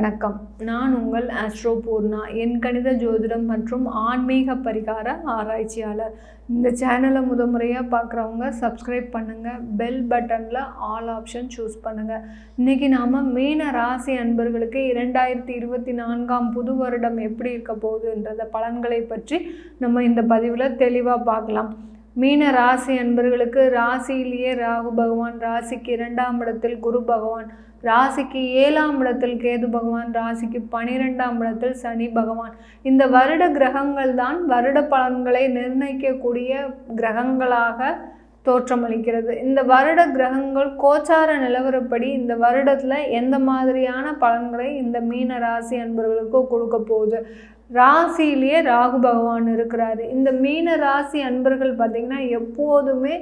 வணக்கம். நான் உங்கள் ஆஸ்ட்ரோ பூர்ணா. என் கணித ஜோதிடம் மற்றும் ஆன்மீக பரிகார ஆராய்ச்சியாளர். இந்த சேனலை முறையாக பார்க்குறவங்க சப்ஸ்கிரைப் பண்ணுங்கள். பெல் பட்டனில் ஆல் ஆப்ஷன் சூஸ் பண்ணுங்கள். இன்றைக்கி நாம் மீன ராசி அன்பர்களுக்கு 2024 புது வருடம் எப்படி இருக்க போகுதுன்றத பலன்களை பற்றி நம்ம இந்த பதிவில் தெளிவாக பார்க்கலாம். மீன ராசி அன்பர்களுக்கு ராசியிலேயே ராகு பகவான், ராசிக்கு 2ஆம் இடத்தில் குரு பகவான், ராசிக்கு 7ஆம் இடத்தில் கேது பகவான், ராசிக்கு 12ஆம் இடத்தில் சனி பகவான். இந்த வருட கிரகங்கள் தான் வருட பலன்களை நிர்ணயிக்கக்கூடிய கிரகங்களாக தோற்றமளிக்கிறது. இந்த வருட கிரகங்கள் கோச்சார நிலவரப்படி இந்த வருடத்தில் எந்த மாதிரியான பலன்களை இந்த மீன ராசி அன்பர்களுக்கு கொடுக்க போகுது. ராசியிலேயே ராகு பகவான் இருக்கிறாரு. இந்த மீன ராசி அன்பர்கள் பார்த்திங்கன்னா எப்போதுமே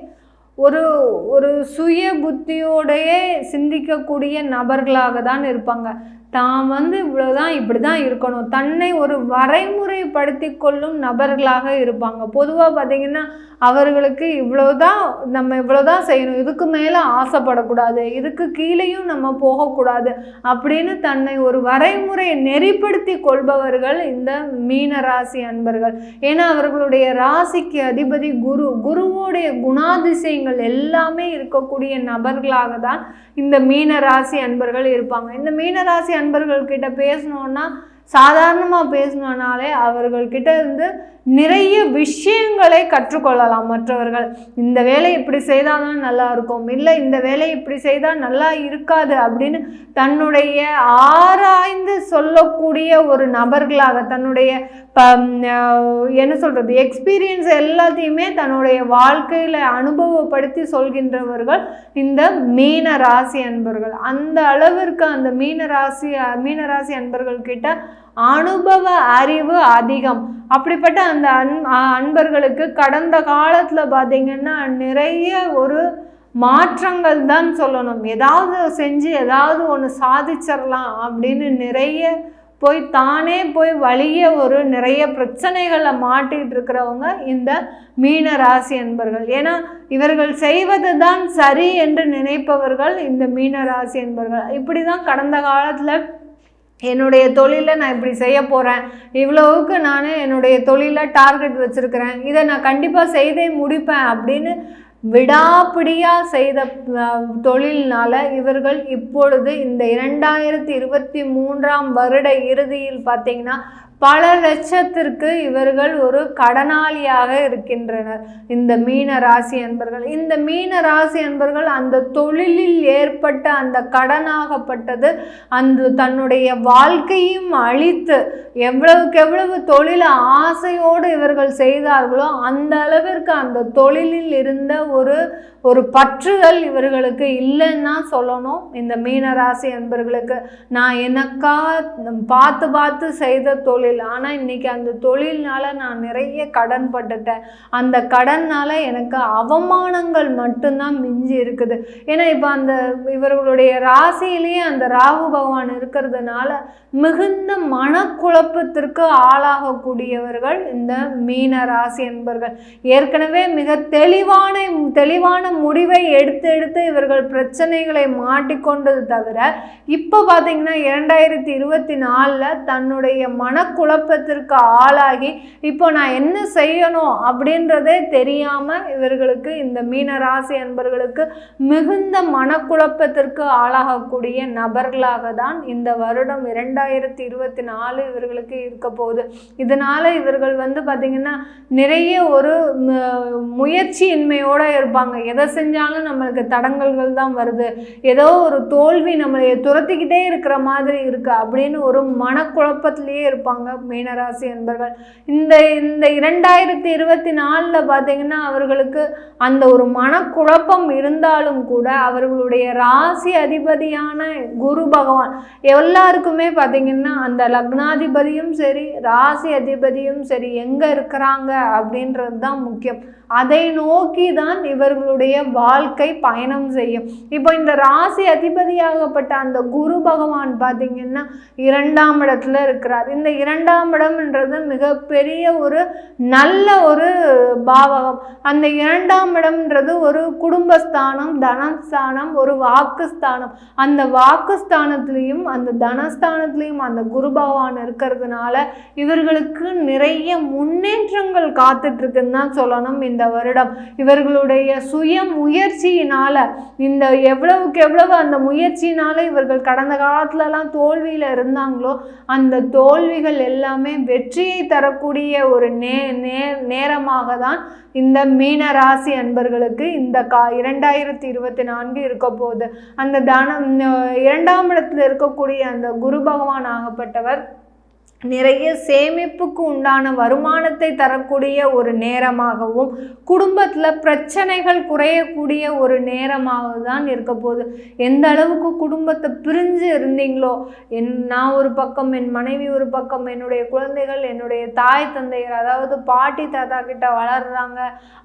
ஒரு சுய புத்தியோடையே சிந்திக்கக்கூடிய நபர்களாக தான் இருப்பாங்க. தான் இவ்வளோதான், இப்படி தான் இருக்கணும், தன்னை ஒரு வரைமுறைப்படுத்தி கொள்ளும் நபர்களாக இருப்பாங்க. பொதுவாக பார்த்திங்கன்னா அவர்களுக்கு நம்ம இவ்வளோதான் செய்யணும், இதுக்கு மேலே ஆசைப்படக்கூடாது, இதுக்கு கீழேயும் நம்ம போகக்கூடாது அப்படின்னு தன்னை ஒரு வரைமுறை நெறிப்படுத்தி கொள்பவர்கள் இந்த மீன ராசி அன்பர்கள். ஏன்னா அவர்களுடைய ராசிக்கு அதிபதி குருவோடைய குணாதிசயங்கள் எல்லாமே இருக்கக்கூடிய நபர்களாக தான் இந்த மீன ராசி அன்பர்கள் இருப்பாங்க. இந்த மீன ராசி அன்பர்கள்கிட்ட பேசணுன்னா, சாதாரணமாக பேசணுன்னாலே அவர்கள்கிட்ட இருந்து நிறைய விஷயங்களை கற்றுக்கொள்ளலாம். மற்றவர்கள் இந்த வேலை இப்படி செய்தால் தான் நல்லா இருக்கும், இல்லை இந்த வேலை இப்படி செய்தால் நல்லா இருக்காது அப்படின்னு தன்னுடைய ஆராய்ந்து சொல்லக்கூடிய ஒரு நபர்களாக, தன்னுடைய என்ன சொல்கிறது, எக்ஸ்பீரியன்ஸ் எல்லாத்தையுமே தன்னுடைய வாழ்க்கையில் அனுபவப்படுத்தி சொல்கின்றவர்கள் இந்த மீன ராசி அன்பர்கள். அந்த அளவிற்கு அந்த மீன ராசி அன்பர்கள் கிட்ட அனுபவ அறிவு அதிகம். அப்படிப்பட்ட அந்த அன்பர்களுக்கு கடந்த காலத்தில் பார்த்திங்கன்னா நிறைய ஒரு மாற்றங்கள் தான் சொல்லணும். ஏதாவது செஞ்சு ஏதாவது ஒன்று சாதிச்சிடலாம் அப்படின்னு நிறைய தானே போய் வழிய நிறைய பிரச்சனைகளை மாட்டிகிட்டு இருக்கிறவங்க இந்த மீன ராசி அன்பர்கள். ஏன்னா இவர்கள் செய்வது தான் சரி என்று நினைப்பவர்கள் இந்த மீன ராசி அன்பர்கள். இப்படி தான் கடந்த காலத்தில் என்னுடைய தொழிலை நான் இப்படி செய்ய போகிறேன், இவ்வளவுக்கு நான் என்னுடைய தொழிலை டார்கெட் வச்சுருக்கிறேன், இதை நான் கண்டிப்பாக செய்தே முடிப்பேன் அப்படின்னு விடாப்பிடியாக செய்த தொழில்னால இவர்கள் இப்பொழுது இந்த 2023 வருட இறுதியில் பார்த்திங்கன்னா பல லட்சத்திற்கு இவர்கள் ஒரு கடனாளியாக இருக்கின்றனர் இந்த மீன ராசி அன்பர்கள். இந்த மீன ராசி அன்பர்கள் அந்த தொழிலில் ஏற்பட்ட அந்த கடனாகப்பட்டது அந்த தன்னுடைய வாழ்க்கையும் அழித்து எவ்வளவுக்கு எவ்வளவு தொழிலை ஆசையோடு இவர்கள் செய்தார்களோ அந்த அளவிற்கு அந்த தொழிலில் இருந்த ஒரு பற்றுதல் இவர்களுக்கு இல்லைன்னா சொல்லணும். இந்த மீன ராசி அன்பர்களுக்கு நான் எனக்காக பார்த்து செய்த தொழில், ஆனால் இன்றைக்கி அந்த தொழில்னால நான் நிறைய கடன் பட்டுட்டேன், அந்த கடனால் எனக்கு அவமானங்கள் மட்டும்தான் மிஞ்சி இருக்குது. ஏன்னா இப்போ இவர்களுடைய ராசியிலேயே அந்த ராகு பகவான் இருக்கிறதுனால மிகுந்த மனக்குழப்பத்திற்கு ஆளாகக்கூடியவர்கள் இந்த மீன ராசி என்பர்கள். ஏற்கனவே மிக தெளிவான முடிவை எடுத்து இவர்கள் பிரச்சனைகளை மாட்டிக்கொண்டது தவிர இப்போ பார்த்தீங்கன்னா 2024 தன்னுடைய மனக்குழப்பத்திற்கு ஆளாகி இப்போ நான் என்ன செய்யணும் அப்படின்றதே தெரியாமல் இவர்களுக்கு இந்த மீன ராசி அன்பர்களுக்கு மிகுந்த மனக்குழப்பத்திற்கு ஆளாகக்கூடிய நபர்களாக தான் இந்த வருடம் 2024 இவர்களுக்கு இருக்க போகுது. இதனால இவர்கள் பார்த்திங்கன்னா நிறைய ஒரு முயற்சியின்மையோடு இருப்பாங்க. எதை செஞ்சாலும் நம்மளுக்கு தடங்கல்கள் தான் வருது, ஏதோ ஒரு தோல்வி நம்மளை துரத்திக்கிட்டே இருக்கிற மாதிரி இருக்கு அப்படின்னு ஒரு மனக்குழப்பத்திலேயே இருப்பாங்க மீனராசி அன்பர்கள். இந்த 2024 பார்த்தீங்கன்னா அவர்களுக்கு அந்த ஒரு மனக்குழப்பம் இருந்தாலும் கூட அவர்களுடைய ராசி அதிபதியான குரு பகவான் எல்லாருக்குமே பார்த்தீங்கன்னா அந்த லக்னாதிபதியும் சரி ராசி அதிபதியும் சரி எங்கே இருக்கிறாங்க அப்படின்றது தான் முக்கியம். அதை நோக்கி தான் இவர்களுடைய வாழ்க்கை பயணம் செய்யும். இப்போ இந்த ராசி அதிபதியாகப்பட்ட அந்த குரு பகவான் பார்த்தீங்கன்னா 2ஆம் இடத்துல இருக்கிறார். இந்த 2ஆம் இடம்ன்றது மிகப்பெரிய ஒரு நல்ல ஒரு பாவகம். அந்த 2ஆம் இடம்ன்றது ஒரு குடும்பஸ்தானம், தனஸ்தானம், ஒரு வாக்குஸ்தானம். அந்த வாக்குஸ்தானத்திலையும் அந்த தனஸ்தானத்திலையும் அந்த குரு பகவான் இருக்கிறதுனால இவர்களுக்கு நிறைய முன்னேற்றங்கள் காத்துட்டு இருக்குன்னு தான் சொல்லணும். இந்த வருடம் இவர்களுடைய சுய முயற்சியினால இந்த எவ்வளவுக்கு எவ்வளவு அந்த முயற்சியினால இவர்கள் கடந்த காலத்துலலாம் தோல்வியில இருந்தாங்களோ அந்த தோல்விகள் எல்லாமே வெற்றியை தரக்கூடிய ஒரு நேரமாக தான் இந்த மீன ராசி அன்பர்களுக்கு இந்த 2024 இருக்க போகுது. அந்த 2ஆம் இடத்துல இருக்கக்கூடிய அந்த குரு பகவான் ஆகப்பட்டவர் நிறைய சேமிப்புக்கு உண்டான வருமானத்தை தரக்கூடிய ஒரு நேரமாகவும் குடும்பத்தில் பிரச்சனைகள் குறையக்கூடிய ஒரு நேரமாக தான் இருக்க போகுது. எந்த அளவுக்கு குடும்பத்தை பிரிஞ்சு இருந்தீங்களோ, நான் ஒரு பக்கம், என் மனைவி ஒரு பக்கம், என்னுடைய குழந்தைகள், என்னுடைய தாய் தந்தையர் அதாவது பாட்டி தாத்தா கிட்ட வளர்றாங்க,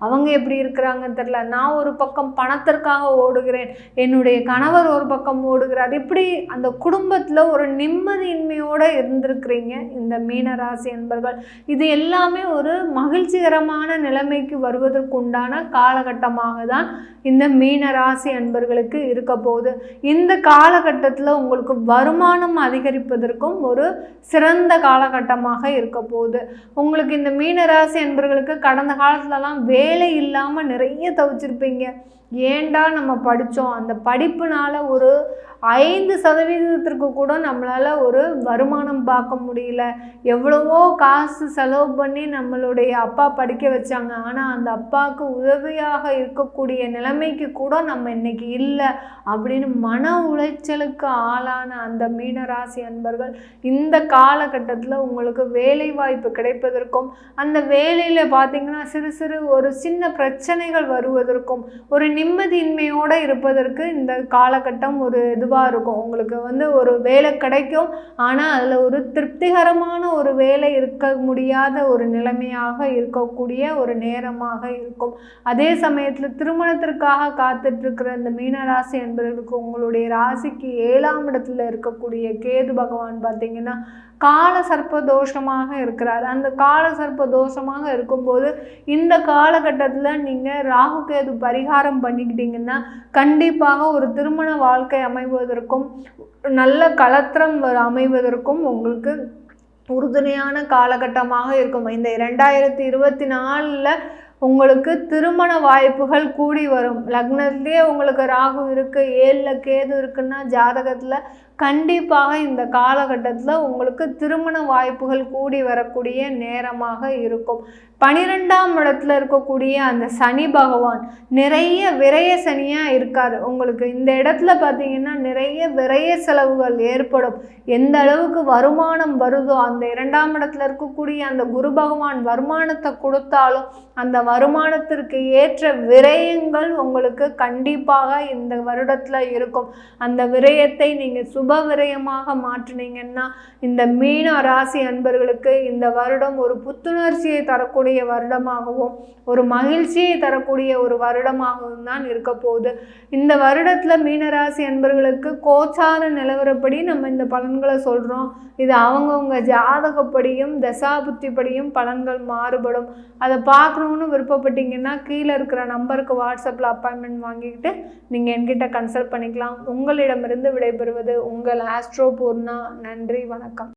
அவங்க எப்படி இருக்கிறாங்கன்னு தெரியல, நான் ஒரு பக்கம் பணத்திற்காக ஓடுகிறேன், என்னுடைய கணவர் ஒரு பக்கம் ஓடுகிறார், இப்படி அந்த குடும்பத்தில் ஒரு நிம்மதியின்மையோடு இருந்திருக்கிறீங்க இந்த மீன ராசி அன்பர்கள். இது எல்லாமே ஒரு மகிழ்ச்சிகரமான நிலைமைக்கு வருவதற்குண்டான காலகட்டமாக தான் இந்த மீன ராசி அன்பர்களுக்கு இருக்க போகுது. இந்த காலகட்டத்தில் உங்களுக்கு வருமானம் அதிகரிப்பதற்கும் ஒரு சிறந்த காலகட்டமாக இருக்க போகுது. உங்களுக்கு இந்த மீன ராசி அன்பர்களுக்கு கடந்த காலத்துலலாம் வேலை இல்லாமல் நிறைய தவிச்சிருப்பீங்க. ஏண்டா நம்ம படித்தோம், அந்த படிப்புனால ஒரு 5% கூட நம்மளால் ஒரு வருமானம் பார்க்க முடியல, எவ்வளவோ காசு செலவு பண்ணி நம்மளுடைய அப்பா படிக்க வச்சாங்க, ஆனால் அந்த அப்பாவுக்கு உதவியாக இருக்கக்கூடிய நிலைமைக்கு கூட நம்ம இன்னைக்கு இல்லை அப்படின்னு மன உளைச்சலுக்கு ஆளான அந்த மீனராசி அன்பர்கள் இந்த காலகட்டத்தில் உங்களுக்கு வேலை வாய்ப்பு கிடைப்பதற்கும் அந்த வேலையில் பார்த்திங்கன்னா சிறு சிறு ஒரு சின்ன பிரச்சனைகள் வருவதற்கும் ஒரு நிம்மதியின்மையோடு இருப்பதற்கு இந்த காலகட்டம் ஒரு இதுவாக இருக்கும். உங்களுக்கு ஒரு வேலை கிடைக்கும், ஆனால் அதில் ஒரு திருப்திகரமான ஒரு வேலை இருக்க முடியாத ஒரு நிலைமையாக இருக்கக்கூடிய ஒரு நேரமாக இருக்கும். அதே சமயத்தில் திருமணத்திற்காக காத்துட்டு இருக்கிற இந்த மீனராசி என்பவர்களுக்கு உங்களுடைய ராசிக்கு 7ஆம் இடத்துல இருக்கக்கூடிய கேது பகவான் பார்த்தீங்கன்னா கால சர்ப்ப தோஷமாக இருக்கிறார். அந்த கால சர்ப்ப தோஷமாக இருக்கும்போது இந்த காலகட்டத்தில் நீங்கள் ராகு கேது பரிகாரம் பண்ணிக்கிட்டீங்கன்னா கண்டிப்பாக ஒரு திருமண வாழ்க்கை அமைவதற்கும் நல்ல கலத்திரம் அமைவதற்கும் உங்களுக்கு உறுதுணையான காலகட்டமாக இருக்கும். இந்த 2024 உங்களுக்கு திருமண வாய்ப்புகள் கூடி வரும். லக்னத்திலே உங்களுக்கு ராகு இருக்குது, 7ல் கேது இருக்குன்னா ஜாதகத்தில் கண்டிப்பாக இந்த காலகட்டத்தில் உங்களுக்கு திருமண வாய்ப்புகள் கூடி வரக்கூடிய நேரமாக இருக்கும். 12ஆம் இடத்துல இருக்கக்கூடிய அந்த சனி பகவான் நிறைய விரய சனியாக இருக்கார். உங்களுக்கு இந்த இடத்துல பார்த்தீங்கன்னா நிறைய விரய செலவுகள் ஏற்படும். எந்த அளவுக்கு வருமானம் வருதோ அந்த 2ஆம் இடத்துல இருக்கக்கூடிய அந்த குரு பகவான் வருமானத்தை கொடுத்தாலும் அந்த வருமானத்திற்கு ஏற்ற விரயங்கள் உங்களுக்கு கண்டிப்பாக இந்த வருடத்தில் இருக்கும். அந்த விரயத்தை நீங்கள் சுப விரயமாக மாற்றினீங்கன்னா இந்த மீன ராசி அன்பர்களுக்கு இந்த வருடம் ஒரு புத்துணர்ச்சியை தரக்கூடிய வருடமாகவும் ஒரு மகிழ்ச்சியை தரக்கூடிய ஒரு வருடமாகவும் தான் இருக்க போகுது. இந்த வருடத்தில் மீனராசி அன்பர்களுக்கு கோச்சார நிலவரப்படி நம்ம இந்த பலன்களை சொல்கிறோம். இது அவங்கவுங்க ஜாதகப்படியும் தசாபுத்திப்படியும் பலன்கள் மாறுபடும். அதை பார்க்கணுன்னு விருப்பப்பட்டீங்கன்னா கீழே இருக்கிற நம்பருக்கு வாட்ஸ்அப்பில் அப்பாயின்மெண்ட் வாங்கிக்கிட்டு நீங்கள் என்கிட்ட கன்சல்ட் பண்ணிக்கலாம். உங்களிடமிருந்து விடைபெறுவது உங்கள் ஆஸ்ட்ரோ பூர்ணா. நன்றி, வணக்கம்.